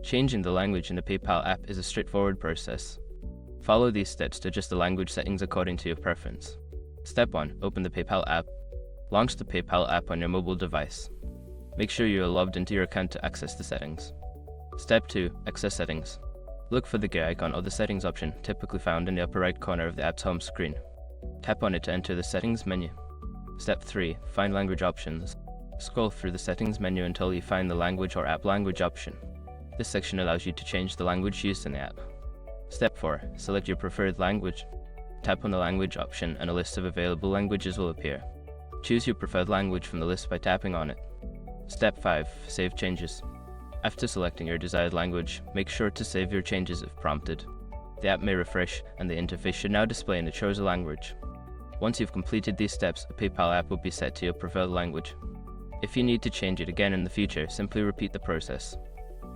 Changing the language in the PayPal app is a straightforward process. Follow these steps to adjust the language settings according to your preference. Step 1. Open the PayPal app. Launch the PayPal app on your mobile device. Make sure you are logged into your account to access the settings. Step 2. Access settings. Look for the gear icon or the settings option, typically found in the upper right corner of the app's home screen. Tap on it to enter the settings menu. Step 3. Find language options. Scroll through the settings menu until you find the language or app language option. This section allows you to change the language used in the app. Step 4. Select your preferred language. Tap on the language option and a list of available languages will appear. Choose your preferred language from the list by tapping on it. Step 5. Save changes. After selecting your desired language, make sure to save your changes if prompted. The app may refresh and the interface should now display in the chosen language. Once you've completed these steps, a PayPal app will be set to your preferred language. If you need to change it again in the future, simply repeat the process.